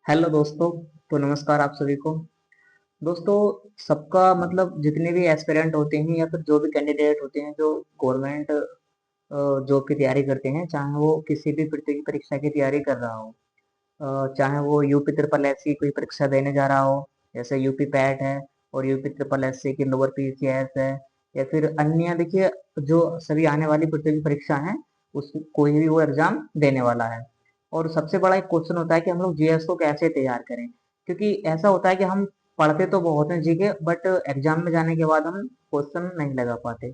Hello दोस्तों। तो नमस्कार आप सभी को। दोस्तों, सबका मतलब जितने भी एस्पिरेंट होते हैं या फिर जो भी कैंडिडेट होते हैं जो गवर्नमेंट जॉब की तैयारी करते हैं, चाहे वो किसी भी प्रतियोगी परीक्षा की तैयारी कर रहा हो, चाहे वो यूपी ट्रिपल एस की कोई परीक्षा देने जा रहा हो, जैसे यूपी पैट है और यूपी ट्रिपल एस सी की लोअर पीसीएस है, या फिर अन्य देखिए जो सभी आने वाली प्रतियोगी परीक्षा है, उस कोई भी वो एग्जाम देने वाला है। और सबसे बड़ा एक क्वेश्चन होता है कि हम लोग जीएस को कैसे तैयार करें, क्योंकि ऐसा होता है कि हम पढ़ते तो बहुत हैं जीके, बट एग्जाम में जाने के बाद हम क्वेश्चन नहीं लगा पाते।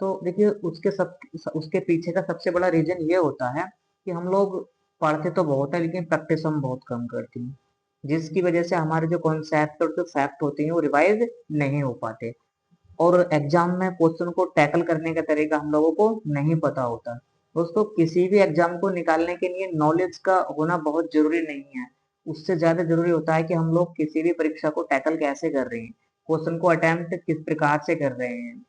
तो देखिए उसके पीछे का सबसे बड़ा रीजन ये होता है कि हम लोग पढ़ते तो बहुत है लेकिन प्रैक्टिस हम बहुत कम करते हैं, जिसकी वजह से हमारे जो कॉन्सेप्ट और जो फैक्ट होते हैं वो रिवाइज नहीं हो पाते, और एग्जाम में क्वेश्चन को टैकल करने का तरीका हम लोगों को नहीं पता होता। दोस्तों, किसी भी एग्जाम को निकालने के लिए नॉलेज का होना बहुत जरूरी नहीं है। उससे ज्यादा जरूरी होता है कि हम लोग किसी भी परीक्षा को टैकल कैसे कर रहे हैं, क्वेश्चन को अटेम्प्ट किस प्रकार से कर रहे हैं।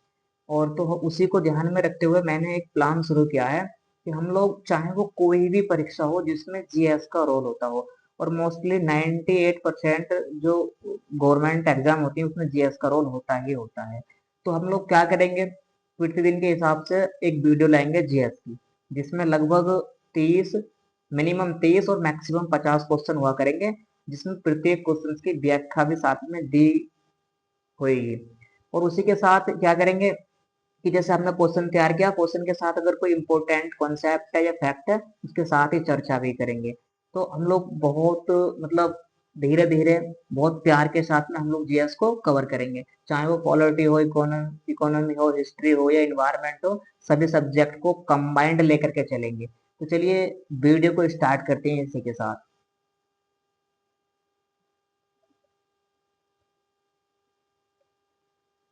और तो उसी को ध्यान में रखते हुए मैंने एक प्लान शुरू किया है कि हम लोग चाहे वो कोई भी परीक्षा हो जिसमें जीएस का रोल होता हो, और मोस्टली 98% जो गवर्नमेंट एग्जाम होती है उसमें जीएस का रोल होता ही होता है। तो हम लोग क्या करेंगे, प्रतिदिन के हिसाब से एक वीडियो लाएंगे जीएस की, जिसमें लगभग 30, मिनिमम 30 और मैक्सिमम 50 क्वेश्चन हुआ करेंगे, जिसमें प्रत्येक क्वेश्चन की व्याख्या भी साथ में दी होगी। और उसी के साथ क्या करेंगे कि जैसे हमने क्वेश्चन तैयार किया, क्वेश्चन के साथ अगर कोई इंपॉर्टेंट कॉन्सेप्ट है या फैक्ट है, उसके साथ ही चर्चा भी करेंगे। तो हम लोग बहुत मतलब धीरे धीरे बहुत प्यार के साथ में हम लोग जीएस को कवर करेंगे, चाहे वो पॉलिटी हो, इकोनॉमी हो, हिस्ट्री हो या इन्वायरमेंट हो, सभी सब्जेक्ट को कंबाइंड लेकर के चलेंगे। तो चलिए वीडियो को स्टार्ट करते हैं इसी के साथ।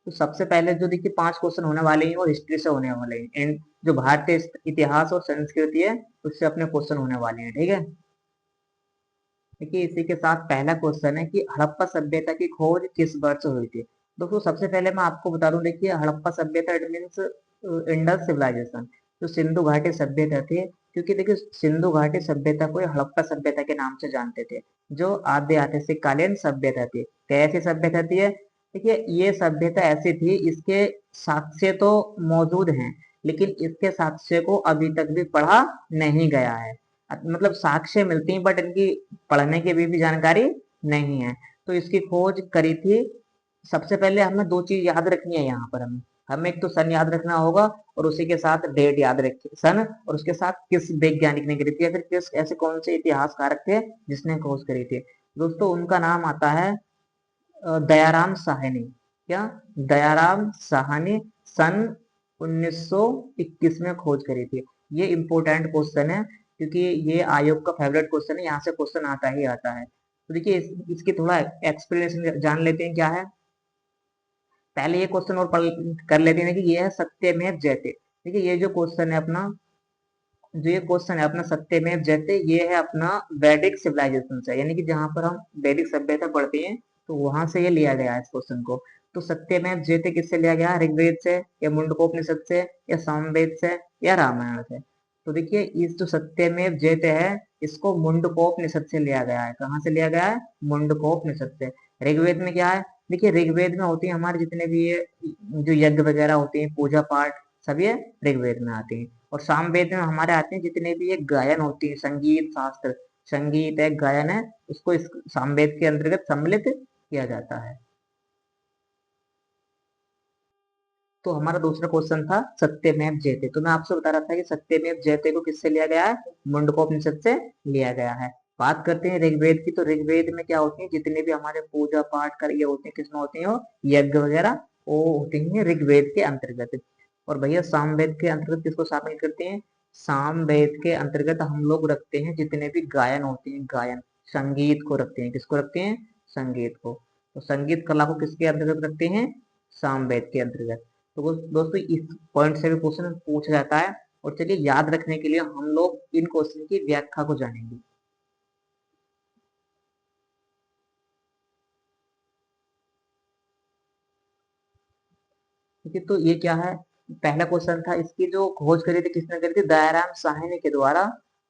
तो सबसे पहले जो देखिए 5 क्वेश्चन होने वाले हैं वो हिस्ट्री से होने वाले हैं, एंड जो भारतीय इतिहास और संस्कृति है उससे अपने क्वेश्चन होने वाले हैं, ठीक है। देखिए इसी के साथ पहला क्वेश्चन है कि हड़प्पा सभ्यता की खोज किस वर्ष हुई थी। दोस्तों, सबसे पहले मैं आपको बता दूं, देखिए हड़प्पा सभ्यता इट मीन्स इंडस सिविलाइजेशन, जो सिंधु घाटी सभ्यता थी। क्योंकि देखिए सिंधु घाटी सभ्यता को ये हड़प्पा सभ्यता के नाम से जानते थे, जो आद्य आतिशिक कालीन सभ्यता थी। कैसी सभ्यता थी ये? देखिए ये सभ्यता ऐसी थी, इसके साक्ष्य तो मौजूद हैं, लेकिन इसके साक्ष्य को अभी तक भी पढ़ा नहीं गया है। मतलब साक्ष्य मिलती हैं बट इनकी पढ़ने की भी जानकारी नहीं है। तो इसकी खोज करी थी। सबसे पहले हमें दो चीज याद रखनी है यहाँ पर, हमें हमें एक तो सन याद रखना होगा, और उसी के साथ डेट याद रखिए, सन, और उसके साथ किस वैज्ञानिक ने करी थी या फिर किस ऐसे कौन से इतिहासकारक थे जिसने खोज करी थी। दोस्तों, उनका नाम आता है दयाराम साहनी। क्या? दयाराम साहनी। सन 1921 में खोज करी थी। ये इंपॉर्टेंट क्वेश्चन है क्योंकि ये आयोग का फेवरेट क्वेश्चन है, यहाँ से क्वेश्चन आता ही आता है। तो देखिए इसकी थोड़ा एक्सप्लेनेशन जान लेते हैं क्या है। पहले ये क्वेश्चन और पढ़ कर लेते हैं कि ये है सत्यमेव जयते। देखिए ये जो क्वेश्चन है अपना, जो ये क्वेश्चन है अपना सत्यमेव जयते, ये है अपना वैदिक सिविलाइजेशन से, यानी कि जहाँ पर हम वैदिक सभ्यता पढ़ते हैं तो वहां से ये लिया गया है इस क्वेश्चन को। तो सत्यमेव जयते किससे लिया गया? ऋग्वेद से, या मुंडकोपनिषद से, या सामवेद से, या रामायण से। तो देखिए इस जो सत्यमेव जयते है, इसको मुंडकोपनिषद से लिया गया है। कहाँ से लिया गया है? मुंडकोपनिषद से। ऋग्वेद में क्या है? देखिए ऋग्वेद में होती है हमारे जितने भी ये जो यज्ञ वगैरह होते हैं, पूजा पाठ, सब ये ऋग्वेद में आते हैं। और सामवेद में हमारे आते हैं जितने भी ये गायन होती है, संगीत शास्त्र, संगीत है, गायन है, उसको इस सामवेद के अंतर्गत सम्मिलित किया जाता है। तो हमारा दूसरा क्वेश्चन था सत्यमेव जयते। तो मैं आपसे बता रहा था कि सत्यमेव जयते को किससे लिया गया है? मुंडकोपनिषद से लिया गया है। बात करते हैं ऋग्वेद की। तो ऋग्वेद में क्या होती है, जितने भी हमारे पूजा पाठ कर ये होते हैं, किसमें होते हैं वो? यज्ञ वगैरह, वो होते हैं ऋग्वेद के अंतर्गत। और भैया सामवेद के अंतर्गत किसको शामिल करते हैं? सामवेद के अंतर्गत हम लोग रखते हैं जितने भी गायन होते हैं, गायन, संगीत को रखते हैं। किसको रखते हैं? संगीत को। तो संगीत कला को किसके अंतर्गत रखते हैं? सामवेद के अंतर्गत। तो दोस्तों इस पॉइंट से भी क्वेश्चन पूछा जाता है। और चलिए याद रखने के लिए हम लोग इन क्वेश्चन की व्याख्या को जानेंगे। ठीक है, तो ये क्या है? पहला क्वेश्चन था, इसकी जो खोज करी थी किसने करी थी? दयाराम साहनी के द्वारा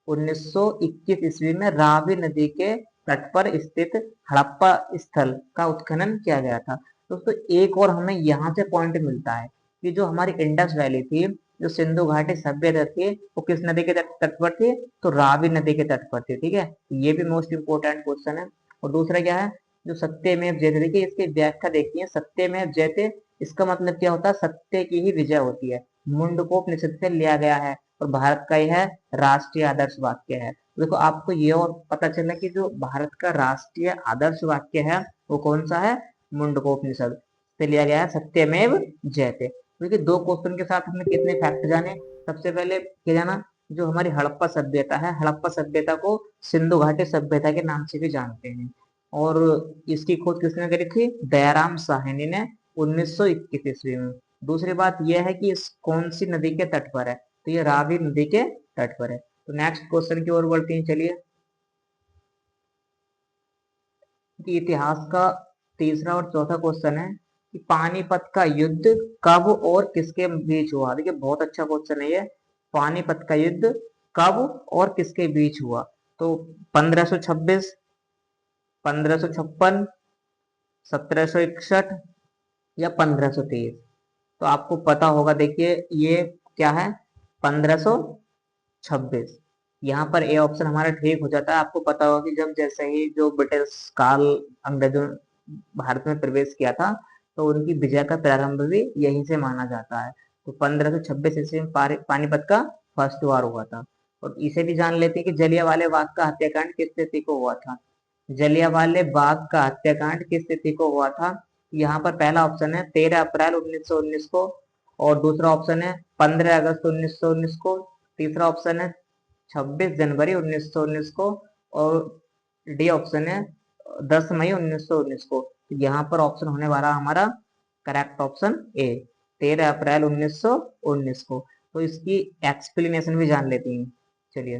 1921 ईस्वी में रावी नदी के तट पर स्थित हड़प्पा स्थल का उत्खनन किया गया था। दोस्तों एक और हमें यहाँ से पॉइंट मिलता है कि जो हमारी इंडस वैली थी, जो सिंधु घाटी सभ्यता थी, वो किस नदी के तट पर थी? तो रावी नदी के तट पर थी। ठीक है, ये भी मोस्ट इंपोर्टेंट क्वेश्चन है। और दूसरा क्या है? जो सत्यमेव जयते, देखिए इसकी व्याख्या देखिए, सत्यमेव जयते इसका मतलब क्या होता है? सत्य की ही विजय होती है। मुंडकोपनिषद से लिया गया है और भारत का यह राष्ट्रीय आदर्श वाक्य है। देखो आपको ये और पता चला कि जो भारत का राष्ट्रीय आदर्श वाक्य है वो कौन सा है? मुंडकोपनिषद से लिया गया है, सत्यमेव जयते। देखिए दो क्वेश्चन के साथ हमने कितने फैक्ट जाने। सबसे पहले क्या जाना? जो हमारी हड़प्पा सभ्यता है, हड़प्पा सभ्यता को सिंधु घाटी सभ्यता के नाम से भी जानते हैं। और इसकी खोज किसने करी थी? दयाराम साहनी ने 1921 ईस्वी में। दूसरी बात यह है कि इस कौन सी नदी के तट पर है? तो ये रावी नदी के तट पर है। तो नेक्स्ट क्वेश्चन की ओर बढ़ते हैं, चलिए। कि इतिहास का तीसरा और चौथा क्वेश्चन है कि पानीपत का युद्ध कब और किसके बीच हुआ? देखिए बहुत अच्छा क्वेश्चन है ये। पानीपत का युद्ध कब और किसके बीच हुआ? तो 1526, 1556, 1761 या 1523? तो आपको पता होगा, देखिए ये क्या है? 1526। यहाँ पर ए ऑप्शन हमारा ठीक हो जाता है। आपको पता होगा कि जब जैसे ही जो ब्रिटिश काल अंग्रेजों भारत में प्रवेश किया था, तो उनकी विजय का प्रारंभ भी यहीं से माना जाता है। तो 1526 ईस्वी में पानीपत का फर्स्ट वार हुआ था। और इसे भी जान लेते हैं कि जलियांवाले बाग का हत्याकांड किस तिथि को हुआ था? जलियांवाले बाग का हत्याकांड किस तिथि को हुआ था? यहाँ पर पहला ऑप्शन है 13 अप्रैल 1919 को, और दूसरा ऑप्शन है 15 अगस्त 1919 को, तीसरा ऑप्शन है 26 जनवरी 1919 को, और डी ऑप्शन है 10 मई 1919 को। तो यहाँ पर ऑप्शन होने वाला हमारा करेक्ट ऑप्शन ए, 13 अप्रैल 1919 को। तो इसकी एक्सप्लेनेशन भी जान लेते हैं, चलिए।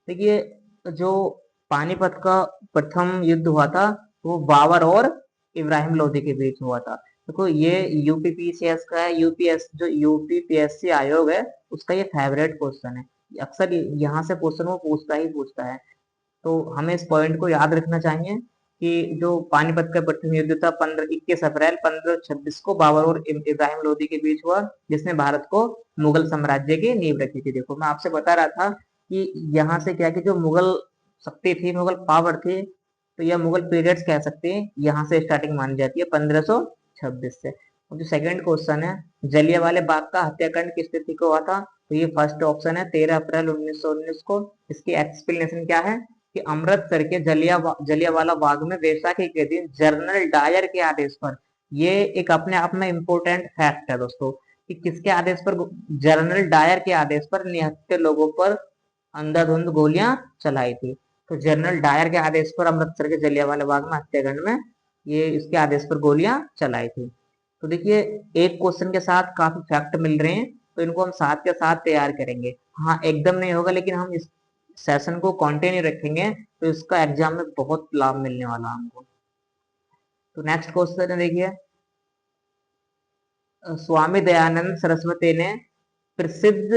देखिए जो पानीपत का प्रथम युद्ध हुआ था वो बाबर और इब्राहिम लोधी के बीच हुआ था। देखो ये यूपीपीसीएस का है, यूपीएस जो यूपीपीएससी आयोग है उसका ये फेवरेट क्वेश्चन है। अक्सर यहाँ से क्वेश्चन वो पूछता है। तो हमें इस पॉइंट को याद रखना चाहिए कि जो पानीपत का प्रथम युद्ध था 21 अप्रैल 1526 को बाबर और इब्राहिम लोधी के बीच हुआ, जिसने भारत को मुगल साम्राज्य की नींव रखी थी। देखो मैं आपसे बता रहा था कि यहाँ से क्या कि जो मुगल शक्ति थी, मुगल पावर थी, तो यह मुगल पीरियड्स कह सकते हैं, यहाँ से स्टार्टिंग मानी जाती है 1526 से। और जो सेकंड क्वेश्चन है जलियांवाले बाग का हत्याकांड किस तिथि को हुआ था? तो ये फर्स्ट ऑप्शन है 13 अप्रैल 1919 को। इसकी एक्सप्लेनेशन क्या है कि अमृतसर के जलियांवाला बाग में वैसाखी के दिन जनरल डायर के आदेश पर, ये एक अपने आप में इम्पोर्टेंट फैक्ट है दोस्तों, कि किसके आदेश पर? जनरल डायर के आदेश पर निहत्थे लोगों पर अंधाधुंध गोलियां चलाई थी। तो जनरल डायर के आदेश पर अमृतसर के जलियांवाला बाग में हत्याकांड में ये इसके आदेश पर गोलियां चलाई थी। तो देखिए एक क्वेश्चन के साथ काफी फैक्ट मिल रहे हैं, तो इनको हम साथ के साथ तैयार करेंगे। हाँ एकदम नहीं होगा, लेकिन हम इस सेशन को कंटिन्यू रखेंगे तो इसका एग्जाम में बहुत लाभ मिलने वाला हमको। तो नेक्स्ट क्वेश्चन है, देखिए स्वामी दयानंद सरस्वती ने प्रसिद्ध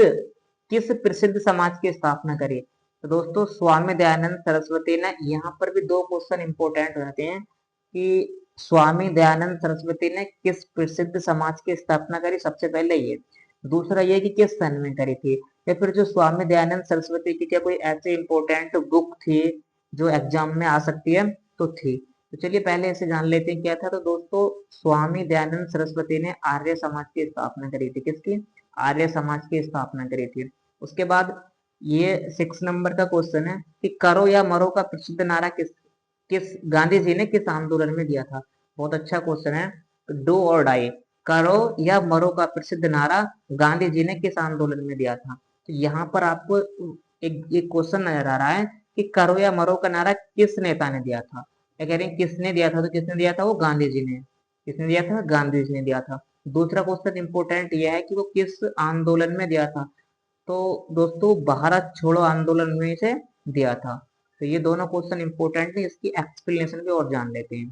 किस प्रसिद्ध समाज की स्थापना करी? तो दोस्तों स्वामी दयानंद सरस्वती ने, यहाँ पर भी दो क्वेश्चन इंपोर्टेंट रहते हैं कि स्वामी दयानंद सरस्वती ने किस प्रसिद्ध समाज की स्थापना करी, सबसे पहले ये। दूसरा ये कि किस सन में करी थी, या फिर जो स्वामी दयानंद सरस्वती की क्या कोई ऐसी इंपोर्टेंट बुक थी जो एग्जाम में आ सकती है? तो थी। तो चलिए पहले इसे जान लेते हैं क्या था। तो दोस्तों स्वामी दयानंद सरस्वती ने आर्य समाज की स्थापना करी थी। किसकी? आर्य समाज की स्थापना करी थी। उसके बाद ये 6 नंबर का क्वेश्चन है कि करो या मरो का प्रसिद्ध नारा किस किस गांधी जी ने किस आंदोलन में दिया था? बहुत अच्छा क्वेश्चन है। डू और डाई, करो या मरो का प्रसिद्ध नारा गांधी जी ने किस आंदोलन में दिया था? तो यहाँ पर आपको एक क्वेश्चन नजर आ रहा है कि करो या मरो का नारा किस नेता ने दिया था? क्या कह रहे हैं किसने दिया था? तो किसने दिया था? वो गांधी जी ने। किसने दिया था? गांधी जी ने दिया था। दूसरा क्वेश्चन इंपोर्टेंट यह है कि वो किस आंदोलन में दिया था? तो दोस्तों भारत छोड़ो आंदोलन में से दिया था। तो ये दोनों क्वेश्चन इंपोर्टेंट है, इसकी एक्सप्लेनेशन भी और जान लेते हैं।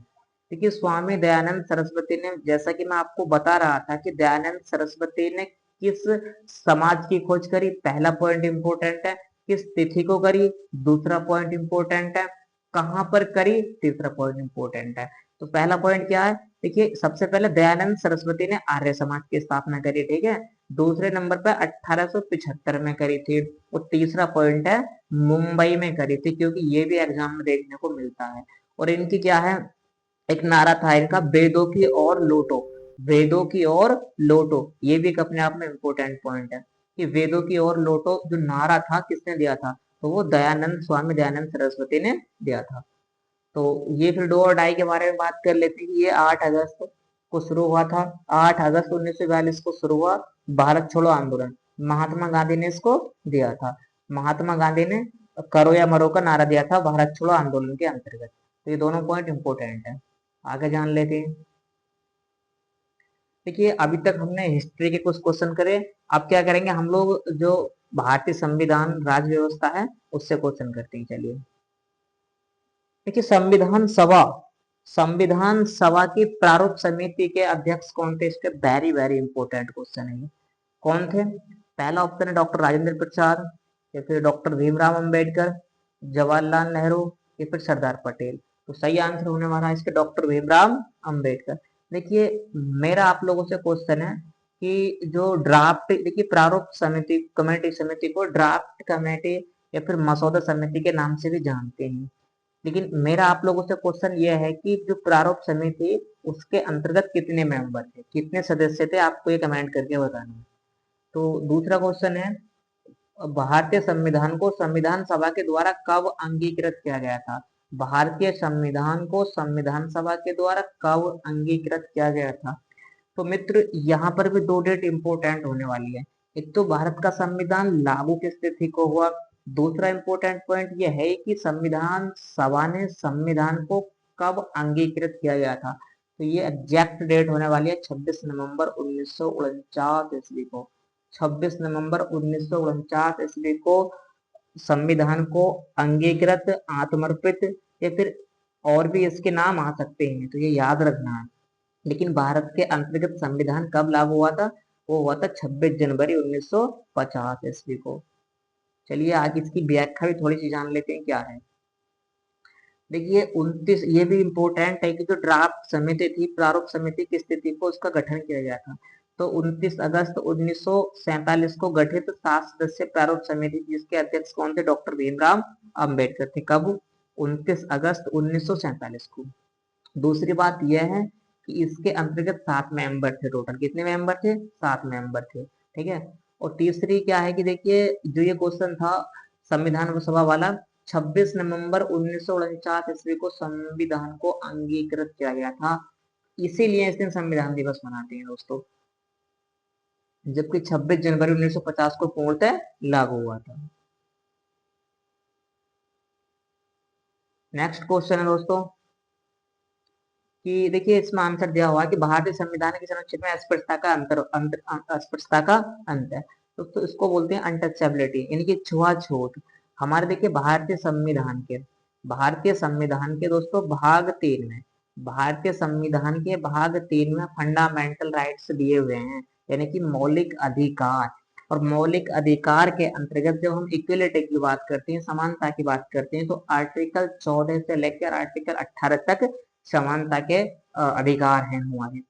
देखिए स्वामी दयानंद सरस्वती ने, जैसा कि मैं आपको बता रहा था कि दयानंद सरस्वती ने किस समाज की खोज करी, पहला पॉइंट इंपोर्टेंट है। किस तिथि को करी, दूसरा पॉइंट इंपोर्टेंट है। कहाँ पर करी, तीसरा पॉइंट इंपॉर्टेंट है। तो पहला पॉइंट क्या है, देखिए सबसे पहले दयानंद सरस्वती ने आर्य समाज की स्थापना करी, ठीक है। दूसरे नंबर पर 1875 में करी थी। और तीसरा पॉइंट है मुंबई में करी थी, क्योंकि ये भी एग्जाम में देखने को मिलता है। और इनकी क्या है, एक नारा था इनका, वेदों की ओर लौटो, वेदों की ओर लौटो। ये भी एक अपने आप में इम्पोर्टेंट पॉइंट है कि वेदों की ओर लौटो जो नारा था किसने दिया था, तो वो दयानंद स्वामी दयानंद सरस्वती ने दिया था। तो ये फिर डू और डाई के बारे में बात कर लेते हैं कि ये 8 अगस्त को शुरू हुआ था। 8 अगस्त 1942 को शुरू हुआ भारत छोड़ो आंदोलन। महात्मा गांधी ने इसको दिया था। महात्मा गांधी ने करो या मरो का नारा दिया था भारत छोड़ो आंदोलन के अंतर्गत। तो ये दोनों पॉइंट इंपोर्टेंट है। आगे जान लेते हैं। देखिए अभी तक हमने हिस्ट्री के कुछ क्वेश्चन करे। अब क्या करेंगे हम लोग, जो भारतीय संविधान राज्य व्यवस्था है उससे क्वेश्चन करते हैं। चलिए देखिए, संविधान सभा की प्रारूप समिति के अध्यक्ष कौन थे, इसके वेरी वेरी इंपॉर्टेंट क्वेश्चन है ये। कौन थे, पहला ऑप्शन है डॉक्टर राजेंद्र प्रसाद, या फिर डॉक्टर भीमराव अंबेडकर, जवाहरलाल नेहरू, या फिर सरदार पटेल। तो सही आंसर होने वाला है इसके डॉक्टर भीमराव अंबेडकर। देखिए मेरा आप लोगों से क्वेश्चन है कि जो ड्राफ्ट, देखिए प्रारूप समिति कमेटी समिति को ड्राफ्ट कमेटी या फिर मसौदा समिति के नाम से भी जानते हैं। लेकिन मेरा आप लोगों से क्वेश्चन ये है कि जो प्रारूप समिति उसके अंतर्गत कितने मेंबर थे, कितने सदस्य थे, आपको ये कमेंट करके बताना है। तो दूसरा क्वेश्चन है, भारतीय संविधान को संविधान सभा के द्वारा कब अंगीकृत किया गया था। भारतीय संविधान को संविधान सभा के द्वारा कब अंगीकृत किया गया था। तो मित्र यहाँ पर भी दो डेट इंपोर्टेंट होने वाली है। एक तो भारत का संविधान लागू किस तिथि को हुआ, दूसरा इंपॉर्टेंट पॉइंट यह है कि संविधान सभा ने संविधान को कब अंगीकृत किया गया था। तो ये एग्जैक्ट डेट होने वाली है 26 नवंबर 1949 ईस्वी को। 26 नवंबर 1949 ईस्वी को संविधान को अंगीकृत, आत्मर्पित, या फिर और भी इसके नाम आ सकते हैं, तो ये याद रखना है। लेकिन भारत के अंतर्गत संविधान कब लागू हुआ था, वो हुआ था 26 जनवरी 1950 ईस्वी को। चलिए आगे इसकी व्याख्या भी थोड़ी सी जान लेते हैं क्या है। देखिए 29, ये भी इम्पोर्टेंट है कि जो ड्राफ्ट समिति थी, प्रारूप समिति किस तिथि को उसका गठन किया गया था। तो 29 अगस्त 1947 को गठित 7 सदस्य प्रारूप समिति, जिसके अध्यक्ष कौन थे, डॉक्टर भीमराव अंबेडकर थे। कब, 29 अगस्त 1947 को। दूसरी बात यह है कि इसके अंतर्गत 7 मेंबर थे, टोटल कितने मेंबर थे, 7 मेंबर थे, ठीक है। और तीसरी क्या है कि देखिए जो ये क्वेश्चन था संविधान सभा वाला, 26 नवंबर 1949 ईस्वी को संविधान को अंगीकृत किया गया था। इसीलिए इस दिन संविधान दिवस मनाते हैं दोस्तों, जबकि 26 जनवरी 1950 को पूर्णतः लागू हुआ था। नेक्स्ट क्वेश्चन है दोस्तों कि देखिए इसमें आंसर दिया हुआ है कि भारतीय संविधान के अनुच्छेद में अस्पृश्यता का अस्पृश्यता का अंत है। तो इसको बोलते हैं अनटचेबिलिटी, यानी कि छुआछूत। हमारे देखिए भारतीय संविधान के दोस्तों भाग 3 में, भारतीय संविधान के भाग 3 में फंडामेंटल राइट्स दिए हुए हैं, यानी कि मौलिक अधिकार। और मौलिक अधिकार के अंतर्गत जब हम इक्वलिटी की बात करते हैं, समानता की बात करते हैं, तो आर्टिकल 14 से लेकर आर्टिकल 18 तक समानता के अधिकार हैं हमारे,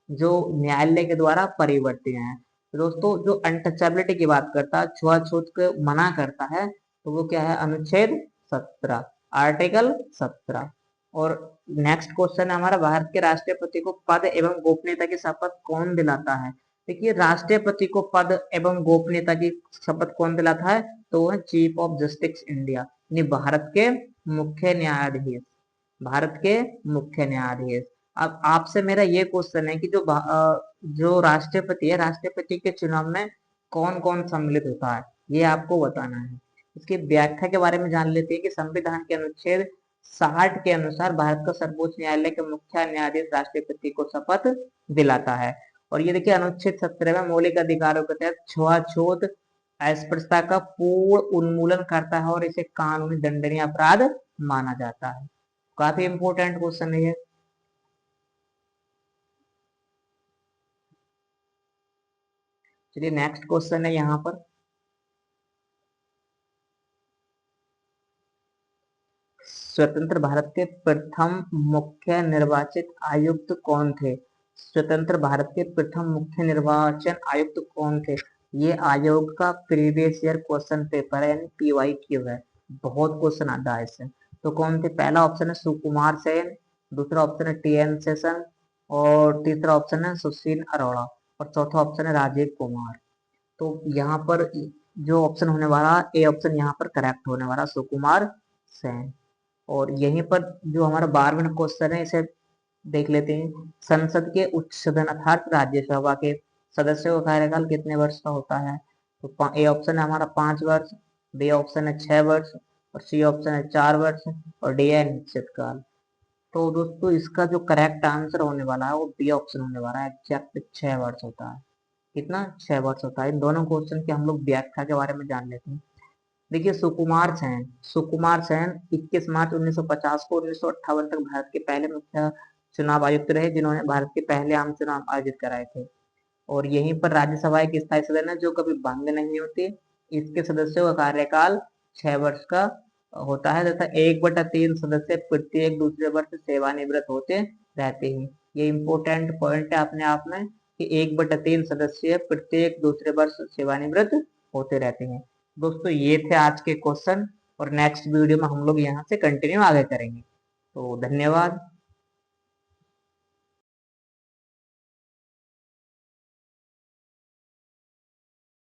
जो न्यायालय के द्वारा परिवर्तित हैं। तो दोस्तों जो अनटचेबिलिटी की बात करता है, छुआछूत को मना करता है, तो वो क्या है, अनुच्छेद 17, आर्टिकल 17। और नेक्स्ट क्वेश्चन है हमारा, भारत के राष्ट्रपति को पद एवं गोपनीयता की शपथ कौन दिलाता है। देखिए राष्ट्रपति को पद एवं गोपनीयता की शपथ कौन दिलाता है, तो वो है चीफ ऑफ जस्टिस इंडिया, यानी भारत के मुख्य न्यायाधीश, भारत के मुख्य न्यायाधीश। अब आपसे मेरा ये क्वेश्चन है कि जो राष्ट्रपति है, राष्ट्रपति के चुनाव में कौन कौन सम्मिलित होता है, ये आपको बताना है। इसकी व्याख्या के बारे में जान लेते हैं कि संविधान के अनुच्छेद 60 के अनुसार भारत का सर्वोच्च न्यायालय के मुख्य न्यायाधीश राष्ट्रपति को शपथ दिलाता है। और ये देखिए अनुच्छेद 17 में मौलिक अधिकारों के तहत छुआछूत, अस्पृश्यता का पूर्ण उन्मूलन करता है और इसे कानूनी दंडनीय अपराध माना जाता है। काफी इंपॉर्टेंट क्वेश्चन है ये। चलिए नेक्स्ट क्वेश्चन है यहाँ पर, स्वतंत्र भारत के प्रथम मुख्य निर्वाचित आयुक्त कौन थे? स्वतंत्र भारत के प्रथम मुख्य निर्वाचन आयुक्त कौन थे? ये आयोग का प्रीवियस ईयर क्वेश्चन पेपर है, यानी PYQ है। बहुत क्वेश्चन आता है इससे। तो कौन थे? पहला ऑप्शन है सुकुमार सेन, दूसरा ऑप्शन है TN सेशन, और तीसरा ऑप्शन है सुशील अरोड़ा, और चौथा ऑप्शन है राजीव कुमार। तो यहाँ पर जो ऑप्शन होने वाला, ए ऑप्शन यहाँ पर करेक्ट होने वाला, सुकुमार सेन। और यहीं पर जो हमारा 12वां क्वेश्चन है, इसे देख लेते हैं। संसद के उच्च सदन अर्थात राज्यसभा के सदस्यों का कार्यकाल कितने वर्ष का होता है? तो ए ऑप्शन है हमारा 5 वर्ष, बी ऑप्शन है 6 वर्ष, और सी ऑप्शन है 4 वर्ष, और डी है निश्चित काल। तो दोस्तों इसका जो करेक्ट आंसर होने वाला है वो बी ऑप्शन होने वाला है। एग्जैक्ट 6 वर्ष होता है। कितना? 6 वर्ष होता है। इन दोनों क्वेश्चन की हम लोग व्याख्या के बारे में जान लेते हैं। देखिए, सुकुमार सेन 21 मार्च 1950 को 1958 तक भारत के पहले मुख्य चुनाव आयुक्त रहे, जिन्होंने भारत के पहले आम चुनाव आयोजित कराए थे। और यहीं पर राज्यसभा एक स्थायी सदन है जो कभी भंग नहीं होती। इसके सदस्यों का कार्यकाल 6 वर्ष का होता है तथा 1/3 सदस्य प्रत्येक दूसरे वर्ष सेवानिवृत्त होते रहते हैं। ये इम्पोर्टेंट पॉइंट है अपने आप में कि 1/3 सदस्य प्रत्येक दूसरे वर्ष सेवानिवृत्त होते रहते हैं। दोस्तों ये थे आज के क्वेश्चन, और नेक्स्ट वीडियो में हम लोग यहाँ से कंटिन्यू आगे करेंगे। तो धन्यवाद।